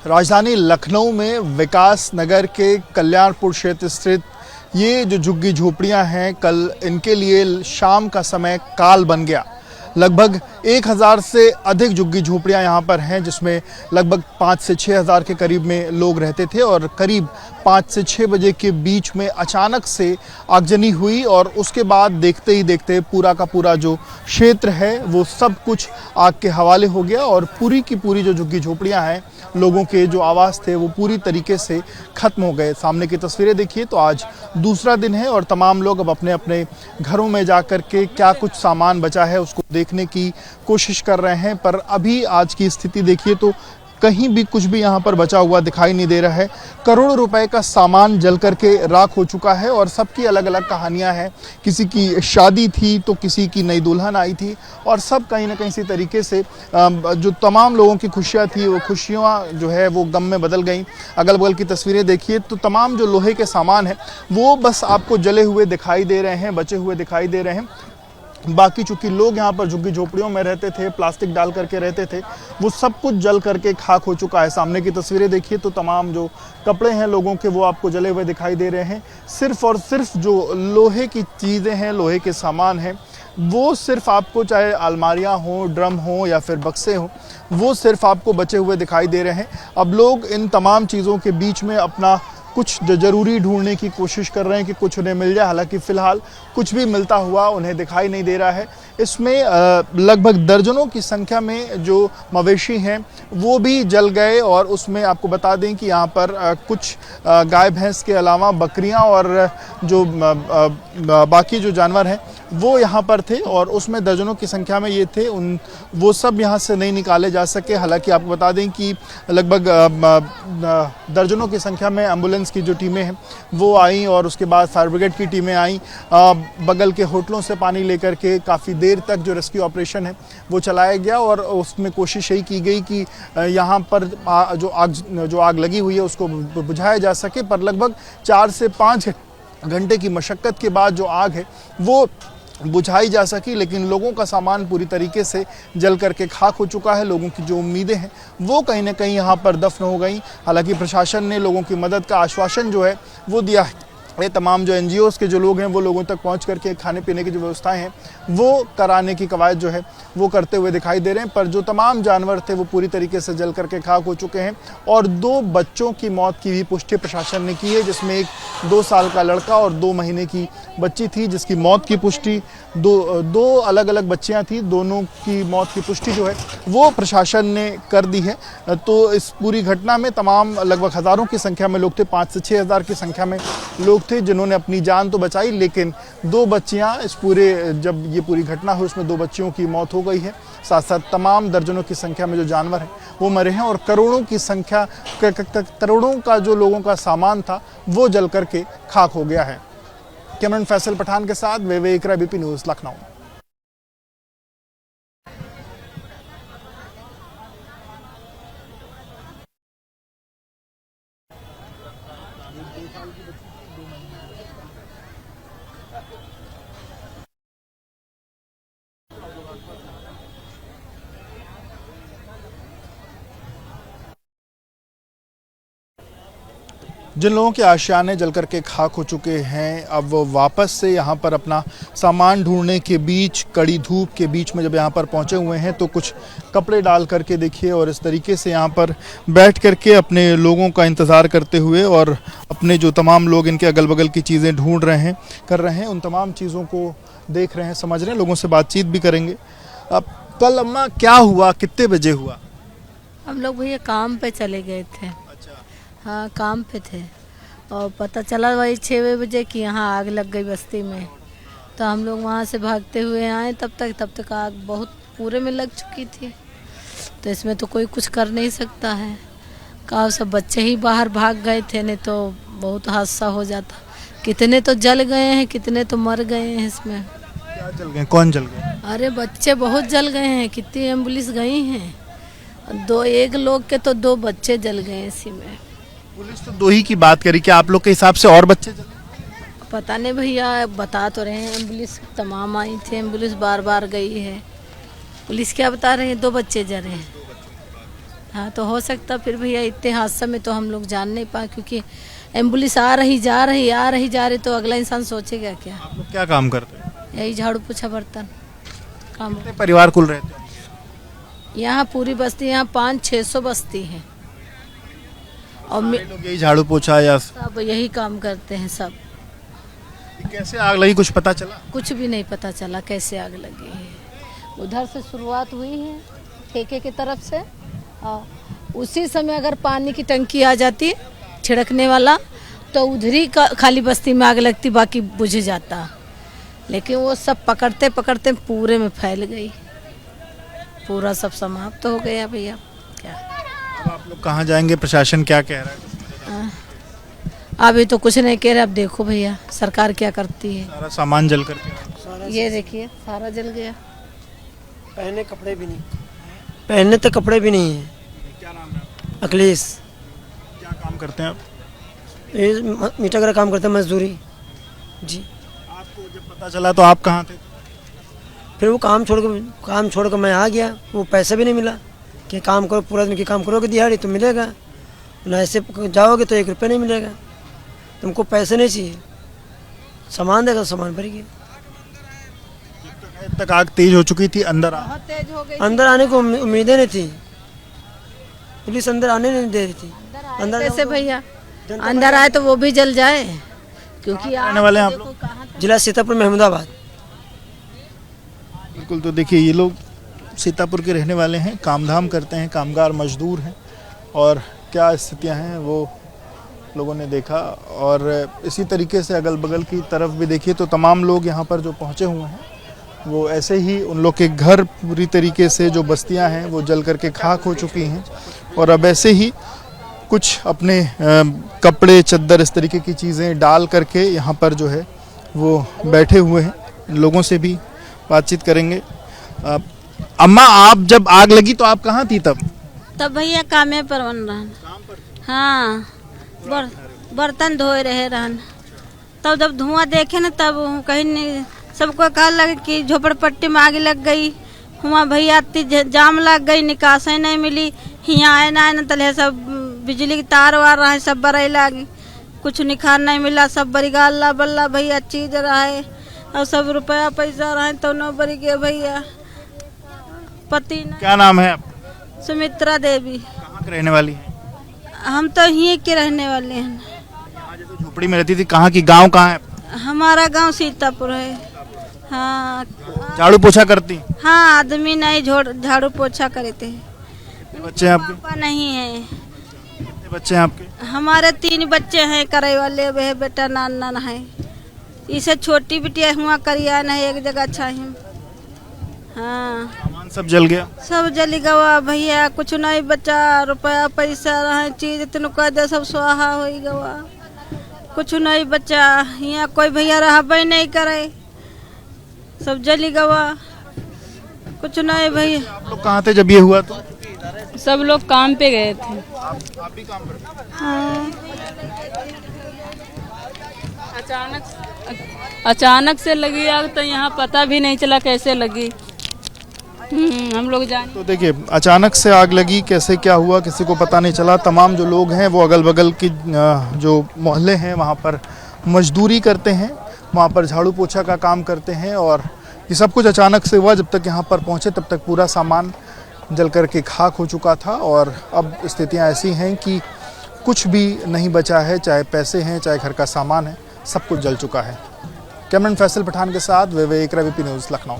राजधानी लखनऊ में विकास नगर के कल्याणपुर क्षेत्र स्थित ये जो झुग्गी झोपड़ियां हैं, कल इनके लिए शाम का समय काल बन गया। लगभग 1000 से अधिक झुग्गी झोपड़ियां यहां पर हैं, जिसमें लगभग 5 से 6 हज़ार के करीब में लोग रहते थे और करीब 5 से 6 बजे के बीच में अचानक से आगजनी हुई और उसके बाद देखते ही देखते पूरा का पूरा जो क्षेत्र है वो सब कुछ आग के हवाले हो गया और पूरी की पूरी जो झुग्गी झोपड़ियां हैं, लोगों के जो आवास थे वो पूरी तरीके से खत्म हो गए। सामने की तस्वीरें देखिए तो आज दूसरा दिन है और तमाम लोग अब अपने अपने घरों में जाकर के क्या कुछ सामान बचा है उसको देखने की कोशिश कर रहे हैं। पर अभी आज की स्थिति देखिए तो कहीं भी कुछ भी यहाँ पर बचा हुआ दिखाई नहीं दे रहा है। करोड़ों रुपए का सामान जल करके राख हो चुका है और सबकी अलग अलग कहानियाँ हैं। किसी की शादी थी तो किसी की नई दुल्हन आई थी और सब कहीं ना कहीं इसी तरीके से जो तमाम लोगों की खुशियाँ थी वो खुशियाँ जो है वो गम में बदल गई। अगल बगल की तस्वीरें देखिए तो तमाम जो लोहे के सामान है वो बस आपको जले हुए दिखाई दे रहे हैं, बचे हुए दिखाई दे रहे हैं। बाकी चूंकि लोग यहाँ पर झुग्गी झोपड़ियों में रहते थे, प्लास्टिक डाल करके रहते थे, वो सब कुछ जल करके खाक हो चुका है। सामने की तस्वीरें देखिए तो तमाम जो कपड़े हैं लोगों के वो आपको जले हुए दिखाई दे रहे हैं। सिर्फ और सिर्फ जो लोहे की चीज़ें हैं, लोहे के सामान हैं, वो सिर्फ आपको चाहे अलमारियाँ हों, ड्रम हों या फिर बक्से हों, वो सिर्फ आपको बचे हुए दिखाई दे रहे हैं। अब लोग इन तमाम चीज़ों के बीच में अपना कुछ ज़रूरी ढूंढने की कोशिश कर रहे हैं कि कुछ उन्हें मिल जाए। हालांकि फ़िलहाल कुछ भी मिलता हुआ उन्हें दिखाई नहीं दे रहा है। इसमें लगभग दर्जनों की संख्या में जो मवेशी हैं वो भी जल गए और उसमें आपको बता दें कि यहाँ पर कुछ गाय भैंस के अलावा बकरियाँ और जो बाकी जो जानवर हैं वो यहाँ पर थे और उसमें दर्जनों की संख्या में ये थे। वो सब यहाँ से नहीं निकाले जा सके। हालांकि आपको बता दें कि लगभग दर्जनों की संख्या में एम्बुलेंस की जो टीमें हैं वो आई और उसके बाद फायर ब्रिगेड की टीमें आई। बगल के होटलों से पानी लेकर के काफ़ी देर तक जो रेस्क्यू ऑपरेशन है वो चलाया गया और उसमें कोशिश यही की गई कि यहाँ पर जो आग लगी हुई है उसको बुझाया जा सके। पर लगभग 4 से 5 घंटे की मशक्क़त के बाद जो आग है वो बुझाई जा सकी, लेकिन लोगों का सामान पूरी तरीके से जल करके खाक हो चुका है। लोगों की जो उम्मीदें हैं वो कहीं ना कहीं यहाँ पर दफन हो गई। हालांकि प्रशासन ने लोगों की मदद का आश्वासन जो है वो दिया है। ये तमाम जो NGOs के जो लोग हैं वो लोगों तक पहुंच करके खाने पीने की जो व्यवस्थाएं हैं वो कराने की कवायद जो है वो करते हुए दिखाई दे रहे हैं। पर जो तमाम जानवर थे वो पूरी तरीके से जल करके खाक हो चुके हैं और 2 बच्चों की मौत की भी पुष्टि प्रशासन ने की है, जिसमें एक 2 साल का लड़का और 2 महीने की बच्ची थी जिसकी मौत की पुष्टि दो अलग अलग बच्चियाँ थी, दोनों की मौत की पुष्टि जो है वो प्रशासन ने कर दी है। तो इस पूरी घटना में तमाम लगभग हज़ारों की संख्या में लोग थे, 5 से 6 हज़ार की संख्या में लोग थे जिन्होंने अपनी जान तो बचाई, लेकिन 2 बच्चियां जब ये पूरी घटना हुई उसमें 2 बच्चियों की मौत हो गई है। साथ साथ तमाम दर्जनों की संख्या में जो जानवर हैं वो मरे हैं और करोड़ों का जो लोगों का सामान था वो जल करके खाक हो गया है। कैमरामैन फैसल पठान के साथ वेवे इकरा, BP न्यूज़, लखनऊ। जिन लोगों के आशियाने जल करके खाक हो चुके हैं, अब वो वापस से यहाँ पर अपना सामान ढूंढने के बीच, कड़ी धूप के बीच में जब यहाँ पर पहुँचे हुए हैं तो कुछ कपड़े डाल करके देखिए और इस तरीके से यहाँ पर बैठ करके अपने लोगों का इंतज़ार करते हुए और अपने जो तमाम लोग इनके अगल बगल की चीज़ें ढूंढ रहे हैं, कर रहे हैं, उन तमाम चीज़ों को देख रहे हैं, समझ रहे हैं, लोगों से बातचीत भी करेंगे। अब कल अम्मा क्या हुआ, कितने बजे हुआ? हम लोग भैया काम पे चले गए थे। हाँ, काम पे थे और पता चला वही 6 बजे कि यहाँ आग लग गई बस्ती में। तो हम लोग वहाँ से भागते हुए आए, तब तक आग बहुत पूरे में लग चुकी थी। तो इसमें तो कोई कुछ कर नहीं सकता है। कहा सब बच्चे ही बाहर भाग गए थे, नहीं तो बहुत हादसा हो जाता। कितने तो जल गए हैं, कितने तो मर गए हैं इसमें। क्या जल गए, कौन जल गए? अरे बच्चे बहुत जल गए हैं, कितनी एम्बुलेंस गई हैं। एक लोग के तो 2 बच्चे जल गए इसी में। पुलिस तो 2 ही की बात करी, क्या आप लोग के हिसाब से और बच्चे जले? पता नहीं भैया, बता तो रहे हैं एम्बुलेंस तमाम आई थी, एम्बुलेंस बार बार गई है। पुलिस क्या बता रहे हैं, 2 बच्चे जले हैं। हाँ तो हो सकता फिर भैया इतने हादसा में तो हम लोग जान नहीं पाए, क्योंकि एम्बुलेंस आ रही जा रही तो अगला इंसान सोचेगा क्या। आप लोग क्या काम करते हैं? यही झाड़ू पोछा बर्तन काम। कितने परिवार कुल रहते हैं? यहाँ पूरी बस्ती, यहाँ 500-600 बस्ती है और सारे लोग यही झाड़ू पोछा या सब यही काम करते हैं सब। कैसे आग लगी कुछ पता चला? कुछ भी नहीं पता चला कैसे आग लगी है। उधर से शुरुआत हुई है ठेके की तरफ से, और उसी समय अगर पानी की टंकी आ जाती छिड़कने वाला तो उधर ही खाली बस्ती में आग लगती, बाकी बुझ जाता। लेकिन वो सब पकड़ते पकड़ते पूरे में फैल गई, पूरा सब समाप्त तो हो गया भैया। क्या अब आप लोग कहाँ जाएंगे? प्रशासन क्या कह रहा है? अभी तो कुछ नहीं कह रहे, अब देखो भैया सरकार क्या करती है। सारा सामान जल करके, ये देखिए सारा जल गया। पहने कपड़े भी नहीं, पहनने तक कपड़े भी नहीं है। क्या नाम है आपका? अखिलेश। क्या काम करते हैं आप? ये मीठा का काम करते हैं, मजदूरी जी। आपको जब पता चला तो आप कहाँ थे? फिर वो काम छोड़ कर मैं आ गया। वो पैसा भी नहीं मिला कि काम करो, पूरा दिन की काम करोगे दिहाड़ी तो मिलेगा, ना ऐसे जाओगे तो 1 रुपया नहीं मिलेगा। तुमको पैसे नहीं चाहिए, सामान देगा, सामान भर गया। जब तक आग तेज हो चुकी थी, अंदर बहुत तेज हो गई। अंदर आने को उम्मीदें नहीं थी, पुलिस अंदर आने नहीं दे रही थी। अंदर कैसे भैया अंदर आए तो वो भी जल जाए, क्योंकि रहने वाले हैं आप लोग? जिला सीतापुर में अहमदाबाद। बिल्कुल, तो देखिए ये लोग सीतापुर के रहने वाले हैं, काम धाम करते हैं, कामगार मजदूर हैं, और क्या स्थितियां हैं वो लोगों ने देखा। और इसी तरीके से अगल बगल की तरफ भी देखिए तो तमाम लोग यहाँ पर जो पहुँचे हुए हैं वो ऐसे ही, उन लोग के घर पूरी तरीके से जो बस्तियाँ हैं वो जल करके खाक हो चुकी हैं, और अब ऐसे ही कुछ अपने कपड़े चद्दर इस तरीके की चीज़ें डाल करके यहाँ पर जो है वो बैठे हुए हैं। इन लोगों से भी बातचीत करेंगे। अम्मा, आप जब आग लगी तो आप कहाँ थी तब? तब भैया कामे पर बन रहन। हाँ, बर्तन धोए रहे रहन। तब जब धुआं देखे न तब कहीं नहीं, सबको कहा लगे कि झोपड़पट्टी में आग लग गई। हुआ भैया जाम लग गई, निकासी नहीं मिली। यहाँ आए ना तले सब बिजली की तार वार रहे, सब बरई लागी, कुछ निखार नहीं मिला। सब बरी गाला बल्ला भैया चीज रहे, और सब रुपया पैसा रहे तो नो बरी गए भैया। पति न क्या नाम है आपका? सुमित्रा देवी। कहाँ के रहने वाली हैं? हम तो यहीं के रहने वाले हैं। यहाँ जो झोपड़ी में रहती थी, कहाँ की, गांव कहाँ है? हमारा गांव सीतापुर है। हाँ, झाड़ू पोछा करती? हाँ, आदमी नहीं झाड़ू पोछा करे थे। कितने बच्चे हैं आपके? पापा नहीं है। कितने बच्चे हैं आपके? हमारे 3 बच्चे हैं करे वाले, वह बेटा नाना है। इसे छोटी बिटिया हुआ करिया नहीं, एक जगह चाहिए। हाँ, सामान सब जल गया? सब जली गवा भैया, कुछ नहीं बचा। रुपया पैसा रहे, चीज इतने कह दे सब स्वाहा हो गवा, कुछ नहीं बचा। यहाँ कोई भैया रहबे नहीं करे, सब जली गवा, कुछ नहीं भैया। आप लोग कहाँ थे जब ये हुआ तो? सब लोग काम पे गए थे। आप भी काम करते? हाँ, अचानक से लगी आग, तो यहाँ पता भी नहीं चला कैसे लगी। हम लोग जाने। तो देखिए अचानक से आग लगी, कैसे क्या हुआ किसी को पता नहीं चला। तमाम जो लोग हैं वो अगल बगल की जो मोहल्ले हैं वहाँ पर मजदूरी करते हैं, वहाँ पर झाड़ू पोछा का काम करते हैं, और ये सब कुछ अचानक से हुआ। जब तक यहाँ पर पहुँचे तब तक पूरा सामान जल करके खाक हो चुका था, और अब स्थितियाँ ऐसी हैं कि कुछ भी नहीं बचा है, चाहे पैसे हैं चाहे घर का सामान है, सब कुछ जल चुका है। कैमरामैन फैसल पठान के साथ विवेक, रवि न्यूज़, लखनऊ।